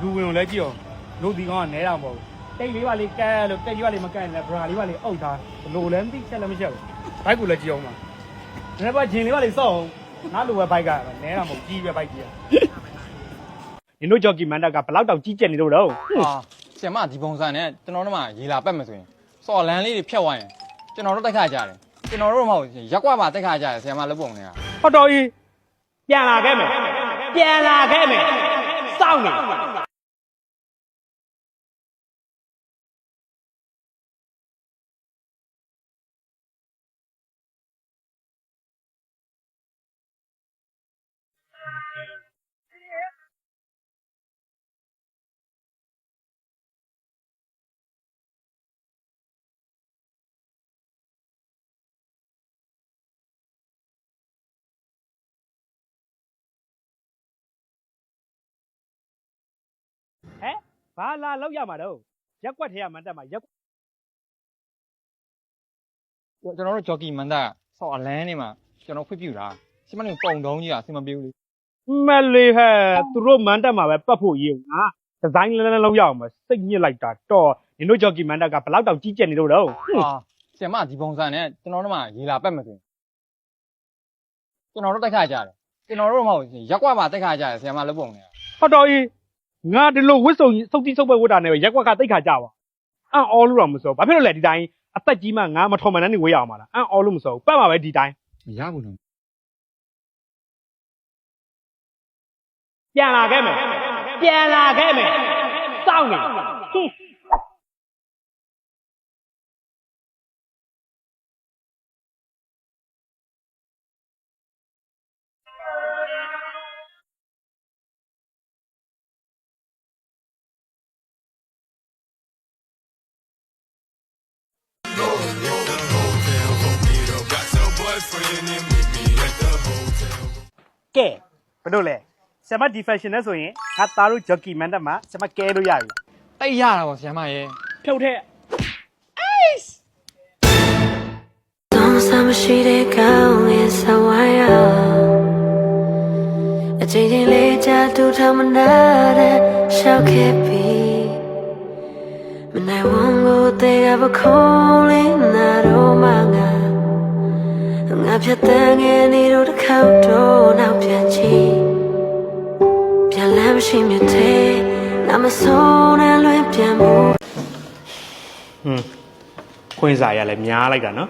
လူဝင်ကိုလည်းကြည့်အောင်လူဒီကောင်ကနဲတာမဟုတ်တိတ်လေးပါလေးကဲလို့တိတ်လေးပါလေးမကဲနဲ့ဘရာလေးပါလေးအုပ်ထားဘလို့လည်းမသိချက်လည်းမချက်ဘူးဘိုက်ကိုလည်းကြည့်အောင်ပါဒါပေမဲ့ဂျင်လေးပါလေးစော့အောင်ငါလိုပဲဘိုက်ကနဲတာမဟုတ်ကြီးပဲဘိုက်ကြီးနင်တို့ဂျော်ကီမန်တာကဘလောက်တောင်ကြီးကျက်နေလို့တော့ဟာဆီယမဒီပုံစံနဲ့ကျွန်တော်တို့မှရေလာပက်မယ်ဆိုရင်စော်လန်းလေးတွေဖြတ်သွားရင်ကျွန်တော်တို့တိုက်ခါကြတယ်ကျွန်တော်တို့မဟုတ်ရက်ကွက်ပါတိုက်ခါကြတယ်ဆီယမလုပ်ပုံနေတာဟုတ်တော်ကြီးပြန်လာခဲ့မယ်စောင့်နေဟဲ့ဘာလာလောက်ရမှာတော့ရက်ကွက်ထဲကမန်တက်မှာရက်ကျွန်တော်တို့ဂျော်ကီမန်တာစော်အလန်းနေမှာကျွန်တော်ခွင့်ပြုတာဆီမနေပုံတုံးကြီးอ่ะအဆင်မပြေဘူးလေမလေးဟဲ့သူတို့မန်တက်မှာပဲပတ်ဖို့ရေးငါဒီဇိုင်းလည်းလောက်ရအောင်မစိတ်ညစ်လိုက်တာတော့နင်တို့ဂျော်ကီမန်တက်ကဘလောက်တောင်ကြီးကျက်နေလို့တော့ဟာဆီယမဒီပုံစံနဲ့ကျွန်တော်တို့မှရေလာပက်မယ်ဆိုရင်ကျွန်တော်တို့တိုက်ခါကြတယ်ကျွန်တော်တို့မဟုတ်ရက်ကွက်ပါတိုက်ခါကြတယ်ဆီယမလုပ်ပုံနေတာဟုတ်တော်ကြီးငါဒီလိုဝစ်စုံစုပ်တိစုပ်ပဲဝတ်တာနဲ့ရက်ကွက်ကတိတ်ခါကြပါအော်လို့တော့မစောဘာဖြစ်လို့လဲဒီတိုင်းအသက်ကြီးမှငါမထော်မနှန်းနေဝေးရအောင်မလားအော်လို့မစောပတ်မှာပဲဒီတိုင်းမရဘူးနော်ပြန်လာခဲ့မယ်စောင့်နေကဲဘယ်လိုလဲဆရာမဒီ fashion နဲ့ဆိုရင်ငါသားတို့ဂျော်ကီမန်တက်မှာဆရာမကဲလို့ရပြီတိတ်ရတာပေါ့ဆီယမရဲ့ဖြုတ်ထက်အေးတော့ဆမ်းမရှိတဲ့ကောင်းရဲ့ဆဝါရအချိန်ချင်းလေးချတူထမနာတဲ့ရှောက်ခဲ့ပြီမနိုင်ဝန်ကိုတေကပခုံးလေးနာတော့မှငါဖြတ်တန်းငယ်နေတော့တစ်ခေါက်တော့နောက်ပြန်ချီပြန်လမ်းမရှိမြတ်တဲ့နာမဆုံးနဲ့လွင်ပြန်မှုခွင့်စာရလဲများလိုက်တာနော်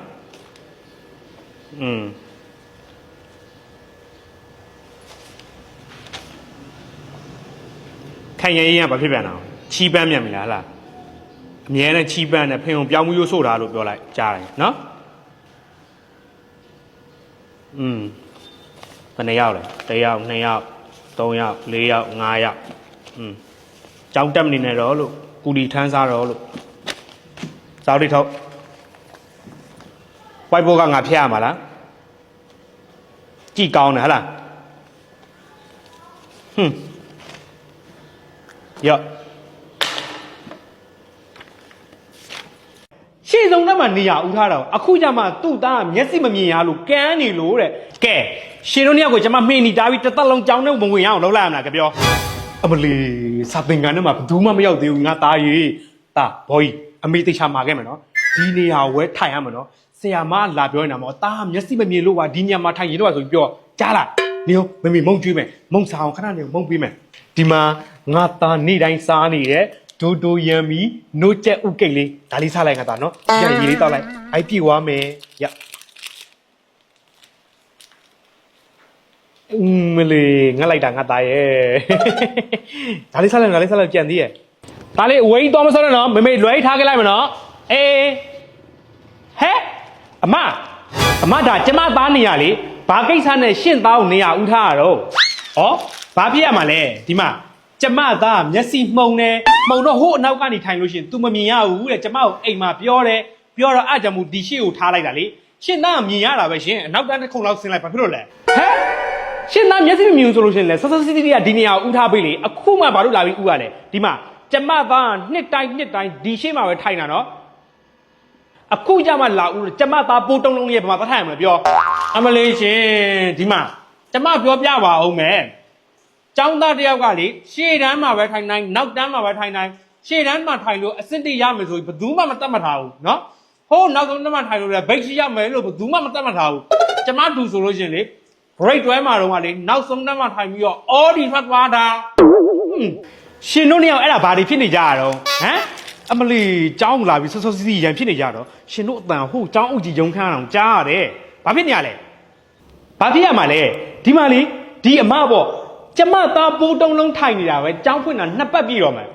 ခိုင်ရရင်ကဘာဖြစ်ပြန်တော့ချီးပန်းမြန်ပြီလားဟလားအမြဲတမ်းချီးပန်းနဲ့ဖင်ုံပြောင်းမှုရိုးဆို့တာလို့ပြောလိုက်ကြားတယ်နော်ဘယ်နှယောက်လဲ1ယောက်2ယောက်3ယောက်4ယောက်5ယောက်ကြောင်းတက်မနေနဲ့တော့လို့ကူလီထမ်းစားတော့လို့စောက်တိထုတ်ဝိုက်ဘောကငါဖျက်ရမှာလားကြည်ကောင်းတယ်ဟလားရော့ရှေ့ဆုံးတက်မှာနေရဦးထားတာအခုကျမှသူ့သားမျက်စိမမြင်ရလို့ကန်းနေလို့တဲ့ကဲရှင်တို့နှစ်ယောက်ကိုကျွန်မမှင်နေတာပြီးတစ်သက်လုံးကြောင်းနဲ့ဝင်ရအောင်လုပ်လိုက်ရမလားကြပြောအမလီစာသင်္ကန်းထဲမှာဘယ်သူမှမရောက်သေးဘူးငါသားကြီးသားဘောကြီးအမေတိတ်ချမှာခဲ့မယ်နော်ဒီနေရာဝဲထိုင်ရမယ်နော်ဆရာမလာပြောနေတာမောသားမျက်စိမမြင်လို့ပါဒီညမှာထိုင်ရင်တော့ဆိုပြီးပြောကြားလားနေရောမမေမုံကျွေးမယ်မုံစားအောင်ခဏနေမုံပေးမယ်ဒီမှာငါသားနေ့တိုင်းစားနေတယ်ဒိုဒိုယံမီနိုးချက်ဥကိတ်လေးဒါလေးစားလိုက်ငါသားနော်ရရေလေးတောက်လိုက်အိုက်ပြေဝါမယ်ရမလေးငတ်လိုက်တာငါသားရဲ့ဒါလေးစားလိုက်ကြံသေးရဲ့ဒါလေးအဝေးသွားမစားနဲ့နော်မမေလွှဲထားခဲ့လိုက်မယ်နော်အေးဟဲ့အမဒါကျမသားနေရလေဘာကိစ္စနဲ့ရှင့်သားကိုနေရဥထားရတော့ဩဘာဖြစ်ရမှာလဲဒီမှာကျမသားမျက်စိမှုံတယ်မှုံတော့ဟို့အနောက်ကနေထိုင်လို့ရှင် तू မမြင်ရဘူးတဲ့ကျမကိုအိမ်မှာပြောတော့အကြောင်မူဒီရှေ့ကိုထားလိုက်တာလေရှင့်သားကမြင်ရတာပဲရှင်အနောက်တန်းတစ်ခုလောက်ဆင်းလိုက်ဘာဖြစ်လို့လဲဟဲ့ရှင့်သားမျက်စိမမြင်ဘူးဆိုလို့ရှင်လေစစစီတီကဒီနေရာကိုဥထားပေးလေအခုမှဘာလို့လာပြီးဥရလဲဒီမှာကျမသားနှစ်တိုင်းဒီရှေ့မှာပဲထိုင်တာနော်အခုကြမှာလာဦးကျမသားပိုးတုံးလုံးလေးဘာမှသတ်ထိုင်မလဲပြောအမလေးရှင်ဒီမှာကျမပြောပြပါအောင်မယ်ကျ ចောင်းသားတယောက်ကလေရှေ့တန်းမှာပဲထိုင်နိုင်နောက်တန်းမှာပဲထိုင်နိုင်ရှေ့တန်းမှာထိုင်လို့အစစ်တိရမယ်ဆိုရင်ဘယ်သူမှမတတ်မှတ်ထားဘူးနော်ဟိုးနောက်ဆုံးတန်းမှာထိုင်လို့လည်းဘိတ်ရှိရမယ်လို့ဘယ်သူမှမတတ်မှတ်ထားဘူးကျမတူဆိုလို့ရှိရင်လေ break တွဲမှာတော့ကလေနောက်ဆုံးတန်းမှာထိုင်ပြီးတော့ all the ထွက်သွားတာရှင်တို့နှစ်ယောက်အဲ့ဒါဘာတွေဖြစ်နေကြရတော့ဟမ်အမလီចောင်းလာပြီးဆော့ဆော့စီစီရန်ဖြစ်နေကြတော့ရှင်တို့အတန်ဟိုចောင်းအုပ်ကြီးရုံခန်းအောင်ကြားရတယ်ဘာဖြစ်နေရလဲဘာဖြစ်ရမှာလဲဒီမှာလေဒီအမပေါ့ကျမသားပိုးတုံးလုံးထိုင်နေတာပဲចောင်းဖွင့်တာနှစ်ပတ်ပြည့်တော့မယ်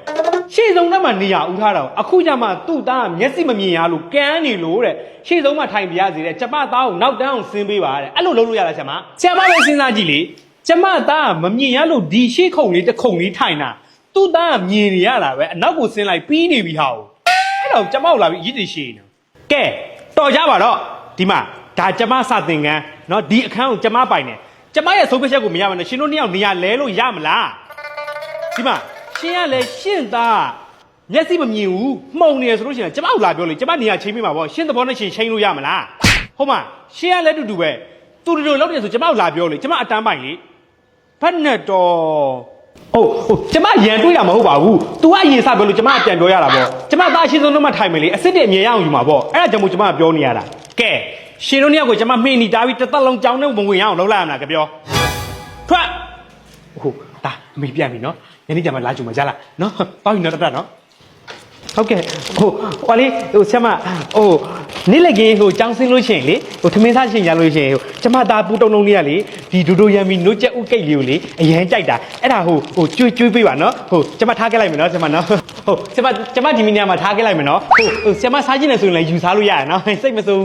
ရှေ့ဆုံးတန်းမှာနေရဦးထားတော့အခုကျမှသူ့သားကမျက်စိမမြင်ရလို့ကန်းနေလို့တဲ့ရှေ့ဆုံးမှာထိုင်ပြရစီတဲ့ကျမသားကိုနောက်တန်းအောင်ဆင်းပေးပါတဲ့အဲ့လိုလုပ်လို့ရလားဆရာမပဲစဉ်းစားကြည့်လေကျမသားကမမြင်ရလို့ဒီရှေ့ခုံလေးတစ်ခုံလေးထိုင်တာသူ့သားကမြင်နေရတာပဲအနောက်ကိုဆင်းလိုက်ပြီးနေပြီဟာအဲ့တော့ကျမကိုလာပြီးရစ်တည်ရှိနေကဲတော်ကြပါတော့ဒီမှာဒါကျမစတင်ကန်းเนาะဒီအခန်းကိုကျမပိုင်တယ်ကျမရဲ့ဆုံးဖြတ်ချက်ကိုမရမနဲ့ရှင်တို့နှစ်ယောက်နေရလဲလို့ရမလားဒီမှာရှင်ကလည်းရှင့်သားမျက်စိမမြင်ဘူးမှုံနေရဆိုလို့ရှိရင်ကျမကိုလာပြောလေကျမနေရချိန်ပေးမှာပေါ့ရှင်သဘောနဲ့ရှင်ချိန်လို့ရမလားဟုတ်မရှင်ကလည်းတူတူပဲတူတူလောက်တယ်ဆိုကျမကိုလာပြောလေကျမအတန်းပိုင်လေဖက်နဲ့တော့ဟုတ်ကျမရန်တွေးတာမဟုတ်ပါဘူး तू ကအရင်စပြောလို့ကျမအပြန်ပြောရတာပေါ့ကျမသားအရှင်းဆုံးတော့မှထိုင်မယ်လေအစ်စ်တည်းအမြင်ရအောင်ယူမှာပေါ့အဲ့ဒါကြောင့်မို့ကျမကပြောနေရတာကဲရှင်တို့နှစ်ယောက်ကိုကျမမှင်းနေတာပြီးတစ်သက်လုံးကြောင်းနဲ့ဝင်ရအောင်လုပ်လိုက်ရမှာကပြောထွက်ဟုတ်ဒါအမေပြန်ပြီနော်ညနေကျမှလာကြုံမှာကြလားနော်ပေါက်ယူနော်တတ်နော်ဟုတ်ကဲ့ဟိုလေးဟိုဆရာမနေ့လက်ကင်းကြောင်းစင်းလို့ရှိရင်လေထမင်းစားရှင်ရလို့ရှိရင်ကျမသားပူတုံတုံလေးကလေဒီဒူဒိုရန်မီနိုးချက်ဥကိတ်လေးကိုလေအရန်ကြိုက်တာအဲ့ဒါကျွေးပေးပါနော်ကျမထားခဲ့လိုက်မယ်နော်ဆရာမနော်ကျမဒီမီနီယာမှာထားခဲ့လိုက်မယ်နော်ဆရာမစားခြင်းနဲ့ဆိုရင်လည်းယူစားလို့ရရနော်စိတ်မစိုး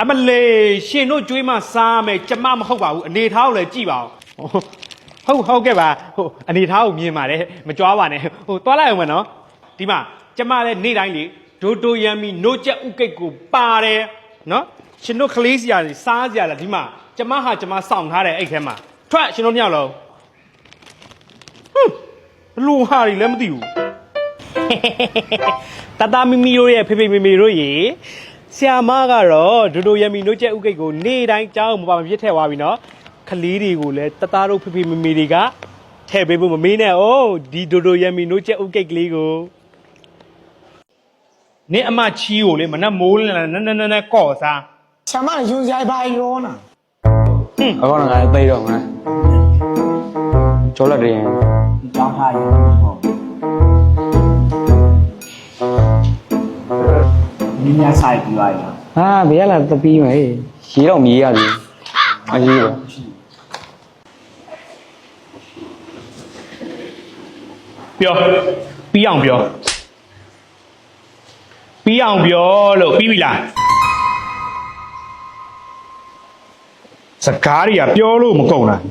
အမလေးရှင်တို့ကျွေးမှစားမယ်ကျမမဟုတ်ပါဘူးအနေထားကိုလည်းကြည့်ပါဦးဟုတ်ကဲ့ပါအနေထားကိုမြင်ပါတယ်မကြွားပါနဲ့သွားလိုက်အောင်မယ်နော်ဒီမှာကျမလည်းနေ့တိုင်းလေဒိုတိုရန်မီနိုးချက်ဥကိတ်ကိုပါတယ်နော်ရှင်တို့ကလေးစရာတွေစားစရာလားဒီမှာကျမဟာကျမစောင့်ထားတယ်အဲ့ထဲမှာထွက်ရှင်တို့ညောက်လုံးဘလို့ဟာတွေလည်းမသိဘူးတတမီမီတို့ရဲ့ဖေဖေမီမီတို့ရေဆရာမကတော့ဒိုတိုရန်မီနိုးချက်ဥကိတ်ကိုနေ့တိုင်းကြောင်းမပါမပြစ်ထည့်သွားပြီနော်ကလေးတွေကိုလည်းတသားတို့ဖေဖေမီမီတွေကထည့်ပေးဖို့မမေးနဲ့ဒီဒိုတိုရန်မီနိုးချက်ဥကိတ်ကလေးကိုနင်းအမချီးကိုလေမနဲ့မိုးလင်းနဲ့ကော့စား ဆရာမလည်းယူရိုက်ပါရောနာ အခုတော့ငါသိတော့မှာကျော်လက်တည်းရင် ကြောင်းထားရင်ဟုတ်မြင်းများဆိုင်ပြီးသွားရင် ဟာဘေးကလာတပီးမယ်ရေတော့မြေးရပြီအကြီးပဲပြောပြီးအောင်ပြောလို့ပြီးပြီလားစကားတွေကပြောလို့မကုန်လား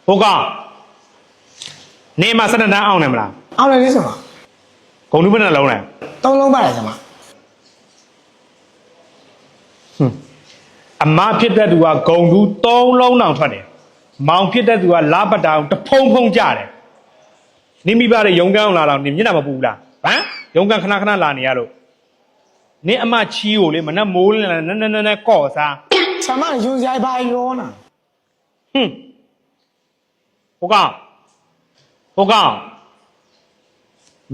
ဟုတ်ကောင်နေမှာ12တန်းအောင်တယ်မလား အောင်တယ်လေဆရာမ ဂုံတူးဘယ်နှလုံးလဲ 3လုံးပါတယ်ဆရာမ အမဖြစ်တဲ့သူကဂုံတူး3လုံးတောင်ထွက်တယ်မောင်ဖြစ်တဲ့သူကလာပတောင်တဖုံဖုံကြတယ်နေမိပါတဲ့ရုံကန်းအောင်လာတော့နေမျက်နှာမပူဘူးလားဟမ်ရုံကန်းခဏလာနေရလို့နေအမချီးကိုလေမနဲ့မိုးလင်းနဲ့ကော့စား ဆရာမလည်းယူရိုက်ပါရောနာ ဟုတ်ကောင်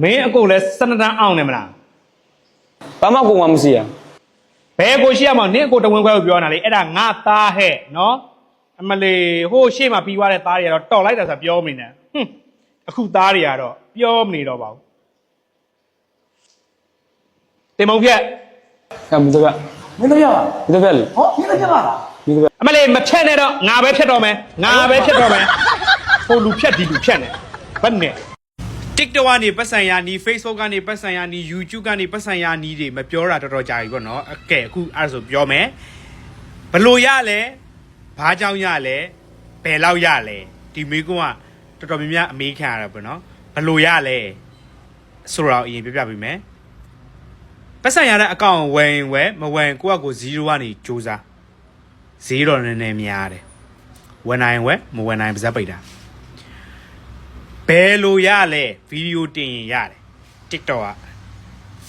မင်းအကိုလည်း12တန်းအောင်တယ်မလား ဘာမှကိုမှမရှိရ ဘယ်ကိုရှိရမှာနင်းအကိုတဝင်းခွဲကိုပြောနေတာလေအဲ့ဒါငါသားဟဲ့နော်အမလေးဟိုရှေ့မှာပြီးသွားတဲ့သားတွေကတော့တော်လိုက်တာဆိုပြောမနေနဲ့အခုသားတွေကတော့ပြောမနေတော့ပါဘူးတင်မုံဖြက် မင်းတို့က မင်းတို့ရပါ မင်းတို့ပဲလေ ဟောမင်းတို့ပြပါလား မင်းတို့ပဲ အမလေးမဖြက်နဲ့တော့ငါပဲဖြက်တော့မယ်ဟိုလူဖြက်ဒီလူဖြက်နဲ့ဘယ်နဲ့ TikTok ကနေပတ်စံရနီး Facebook ကနေပတ်စံရနီး YouTube ကနေပတ်စံရနီးတွေမပြောတာတော်တော်ကြာပြီပေါ့နော်အကဲအခုအဲ့ဒါဆိုပြောမယ်ဘလို့ရလဲဘာကြောင့်ရလဲဘယ်လောက်ရလဲဒီမေကွန်းကတော်တော်များများအမေးခံရတာပေါ့နော်ဘလို့ရလဲဆိုတော့အရင်ပြပြပေးမယ်ပတ်စံရတဲ့အကောင့်ဝယ်ရင်ဝယ်မဝယ်ကိုယ့်အကို0ကနေစူးစား0နည်းနည်းများတယ်ဝယ်နိုင်ဝယ်မဝယ်နိုင်ပါစပ်ပိတ်တာဘယ်လိုရလဲဗီဒီယိုတင်ရင်ရတယ် TikTok က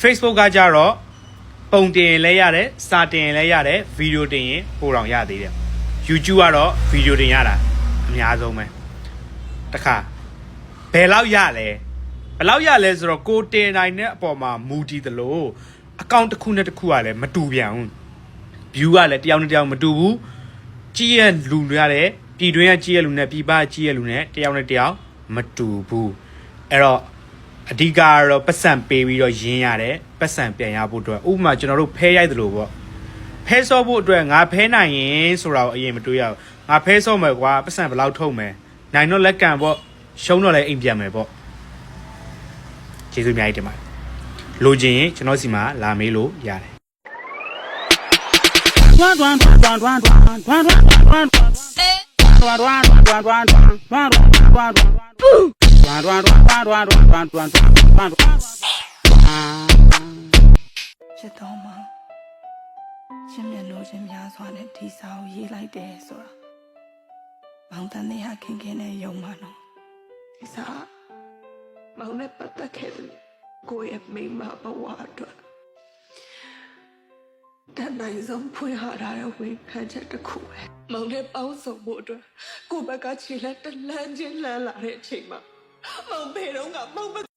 Facebook ကကြတော့ပုံတင်ရင်လည်းရတယ်စာတင်ရင်လည်းရတယ်ဗီဒီယိုတင်ရင်ပို့တော့ရသေးတယ် YouTube ကတော့ဗီဒီယိုတင်ရတာ များဆုံးပဲတခါဘယ်လောက်ရလဲဘယ်လောက်ရလဲဆိုတော့ကိုတင်နိုင်တဲ့အပေါ်မှာမူတည်သလိုအကောင့်တစ်ခုနဲ့တစ်ခုကလည်းမတူပြန်ဘူး view ကလည်းတယောက်နဲ့တယောက်မတူဘူးကြီးရဲ့လူတွေရတယ်ပြည်တွင်းကကြီးရဲ့လူနဲ့ပြည်ပကြီးရဲ့လူနဲ့တယောက်နဲ့တယောက်မတူဘူးအဲ့တော့အဓိကကတော့ပတ်စံပေးပြီးတော့ရင်းရတယ်ပတ်စံပြန်ရဖို့အတွက်ဥပမာကျွန်တော်တို့ဖဲရိုက်သလိုပေါ့ဖဲဆော့ဖို့အတွက်ငါဖဲနိုင်ရင်ဆိုတာကိုအရင်မတွေးရဘူးငါဖဲဆော့မယ်ကွာပတ်စံဘယ်လောက်ထုတ်မယ်နိုင်တော့လက်ကံပေါ့ရှုံးတော့လည်းအိမ်ပြန်မယ်ပေါ့ကျေးဇူးအများကြီးတင်ပါတယ်လိုချင်ရင်ကျွန်တော်စီမှာလာမေးလို့ရတယ် ချစ်တော်မှာရှင်မျက်နှာချင်းများစွာနဲ့ဒီစာကိုရေးလိုက်တယ်ဆိုတာမောင်တန်နေဟာခင်ခင်နဲ့ယုံမှာနော်ဒီစာမောင်နဲ့ပတ်သက်ခဲ့တယ်ကိုယ့်ရဲ့မိမဘဝအတွက်တန်တိုင်းဆုံးဖွင့်ဟထားတဲ့ဝန်ခံချက်တစ်ခုပဲမောင်နဲ့ပေါင်းစုံဖို့အတွက်ကိုယ့်ဘက်ကခြေလက်တလန်းချင်းလန်းလာတဲ့အချိန်မှာမောင်ဘယ်တော့မှမောင်